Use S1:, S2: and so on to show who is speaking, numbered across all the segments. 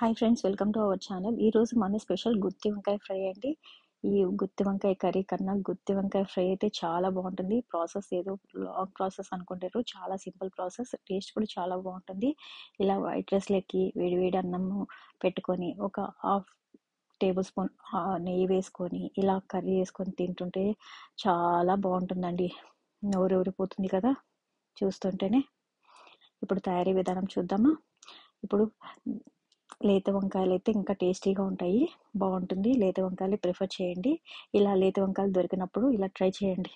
S1: Hi friends, welcome to our channel. ఈరోజు మన special గుత్తి వంకాయ ఫ్రై అండి. ఈ గుత్తి వంకాయ కర్రీ కన్నా గుత్తి వంకాయ ఫ్రై అయితే చాలా బాగుంటుంది. ప్రాసెస్ ఏదో లాంగ్ ప్రాసెస్ అనుకుంటారు, చాలా సింపుల్ ప్రాసెస్. టేస్ట్ కూడా చాలా బాగుంటుంది. ఇలా వైట్ రైస్లోకి వేడివేడి అన్నము పెట్టుకొని ఒక హాఫ్ టేబుల్ స్పూన్ నెయ్యి వేసుకొని ఇలా కర్రీ వేసుకొని తింటుంటే చాలా బాగుంటుందండి. నోరు ఊరిపోతుంది కదా చూస్తుంటేనే. ఇప్పుడు తయారీ విధానం చూద్దామా. ఇప్పుడు లేత వంకాయలు అయితే ఇంకా టేస్టీగా ఉంటాయి, బాగుంటుంది. లేత వంకాయలు ప్రిఫర్ చేయండి. ఇలా లేత వంకాయలు దొరికినప్పుడు ఇలా ట్రై చేయండి.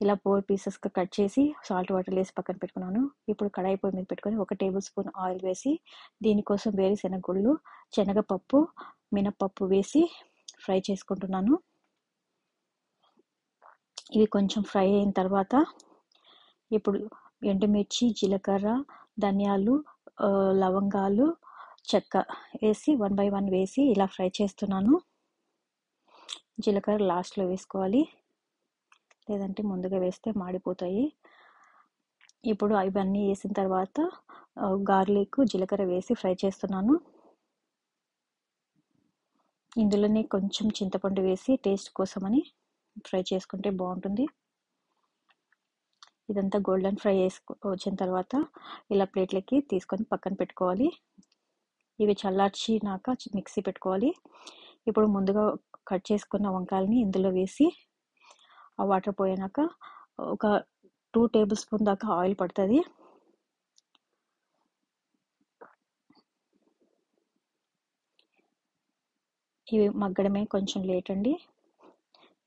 S1: ఇలా 4 పీసెస్గా కట్ చేసి సాల్ట్ వాటర్ వేసి పక్కన పెట్టుకున్నాను. ఇప్పుడు కడాయి పొయ్యి మీద పెట్టుకొని 1 టేబుల్ స్పూన్ ఆయిల్ వేసి దీనికోసం వేరుశెనగ గుళ్ళు, శనగపప్పు, మినపప్పు వేసి ఫ్రై చేసుకుంటున్నాను. ఇవి కొంచెం ఫ్రై అయిన తర్వాత ఇప్పుడు ఎండుమిర్చి, జీలకర్ర, ధనియాలు, లవంగాలు, చెక్క వేసి 1 by 1 వేసి ఇలా ఫ్రై చేస్తున్నాను. జీలకర్ర లాస్ట్లో వేసుకోవాలి, లేదంటే ముందుగా వేస్తే మాడిపోతాయి. ఇప్పుడు ఇవన్నీ వేసిన తర్వాత గార్లిక్, జీలకర్ర వేసి ఫ్రై చేస్తున్నాను. ఇందులోనే కొంచెం చింతపండు వేసి టేస్ట్ కోసమని ఫ్రై చేసుకుంటే బాగుంటుంది. ఇదంతా గోల్డెన్ ఫ్రై వచ్చిన తర్వాత ఇలా ప్లేట్లకి తీసుకొని పక్కన పెట్టుకోవాలి. ఇవి చల్లార్చినాక మిక్సీ పెట్టుకోవాలి. ఇప్పుడు ముందుగా కట్ చేసుకున్న వంకాయలని ఇందులో వేసి ఆ వాటర్ పోయినాక ఒక 2 టేబుల్ స్పూన్ దాకా ఆయిల్ పడుతుంది. ఇవి మగ్గడమే కొంచెం లేట్ అండి.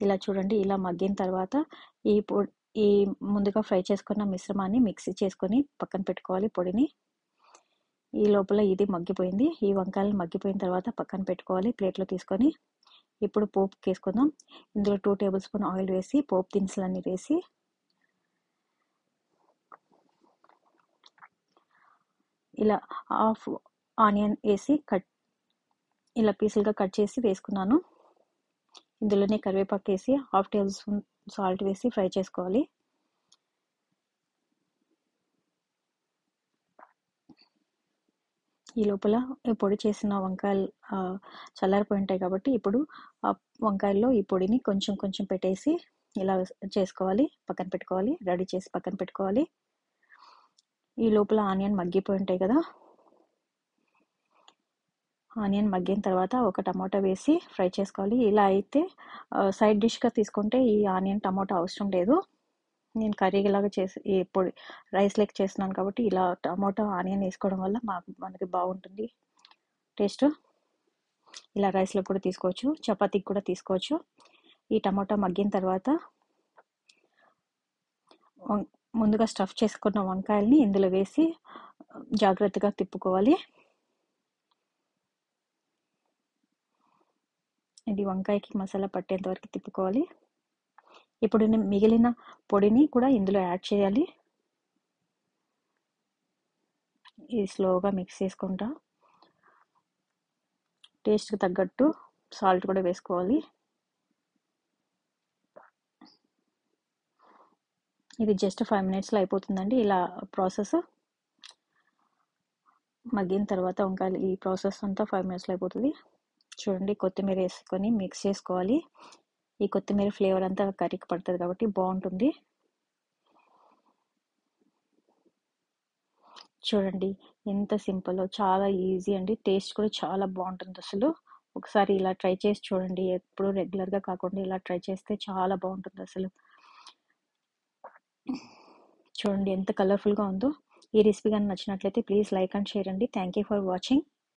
S1: ఇలా చూడండి, ఇలా మగ్గిన తర్వాత ఈ ముందుగా ఫ్రై చేసుకున్న మిశ్రమాన్ని మిక్సీ చేసుకొని పక్కన పెట్టుకోవాలి పొడిని. ఈ లోపల ఇది మగ్గిపోయింది. ఈ వంకాయలు మగ్గిపోయిన తర్వాత పక్కన పెట్టుకోవాలి ప్లేట్లో తీసుకొని. ఇప్పుడు పోపు వేసుకుందాం. ఇందులో 2 టేబుల్ స్పూన్ ఆయిల్ వేసి పోపు దినుసులన్నీ వేసి ఇలా హాఫ్ ఆనియన్ వేసి ఇలా పీసులుగా కట్ చేసి వేసుకున్నాను. ఇందులోనే కరివేపాకు వేసి 1/2 టేబుల్ స్పూన్ సాల్ట్ వేసి ఫ్రై చేసుకోవాలి. ఈ లోపల పొడి చేసిన వంకాయలు చల్లారిపోయి ఉంటాయి కాబట్టి ఇప్పుడు ఆ వంకాయల్లో ఈ పొడిని కొంచెం కొంచెం పెట్టేసి ఇలా చేసుకోవాలి, పక్కన పెట్టుకోవాలి, రెడీ చేసి పక్కన పెట్టుకోవాలి. ఈ లోపల ఆనియన్ మగ్గిపోయి ఉంటాయి కదా, ఆనియన్ మగ్గిన తర్వాత ఒక టమాటా వేసి ఫ్రై చేసుకోవాలి. ఇలా అయితే సైడ్ డిష్గా తీసుకుంటే ఈ ఆనియన్ టమాటా అవసరం లేదు. నేను కర్రీలాగా చేసి పొడి రైస్ లెక్క చేస్తున్నాను కాబట్టి ఇలా టమాటా ఆనియన్ వేసుకోవడం వల్ల మనకి బాగుంటుంది టేస్ట్. ఇలా రైస్లో కూడా తీసుకోవచ్చు, చపాతీకి కూడా తీసుకోవచ్చు. ఈ టమాటా మగ్గిన తర్వాత ముందుగా స్టఫ్ చేసుకున్న వంకాయల్ని ఇందులో వేసి జాగ్రత్తగా తిప్పుకోవాలి. ఇది వంకాయకి మసాలా పట్టేంత వరకు తిప్పుకోవాలి. ఇప్పుడు మిగిలిన పొడిని కూడా ఇందులో యాడ్ చేయాలి. ఇది స్లోగా మిక్స్ చేసుకుంటా టేస్ట్కి తగ్గట్టు సాల్ట్ కూడా వేసుకోవాలి. ఇది జస్ట్ 5 మినిట్స్లో అయిపోతుందండి. ఇలా ప్రాసెస్ మగ్గిన తర్వాత వంకాయలు ఈ ప్రాసెస్ అంతా 5 మినిట్స్లో అయిపోతుంది. చూడండి, కొత్తిమీర వేసుకొని మిక్స్ చేసుకోవాలి. ఈ కొత్తిమీర ఫ్లేవర్ అంతా కర్రీకి పడుతుంది కాబట్టి బాగుంటుంది. చూడండి ఎంత సింపుల్, చాలా ఈజీ అండి. టేస్ట్ కూడా చాలా బాగుంటుంది అసలు. ఒకసారి ఇలా ట్రై చేసి చూడండి. ఎప్పుడు రెగ్యులర్గా కాకుండా ఇలా ట్రై చేస్తే చాలా బాగుంటుంది అసలు. చూడండి ఎంత కలర్ఫుల్గా ఉందో. ఈ రెసిపీ కానీ నచ్చినట్లయితే ప్లీజ్ లైక్ అండ్ షేర్ అండి. Thank you for watching.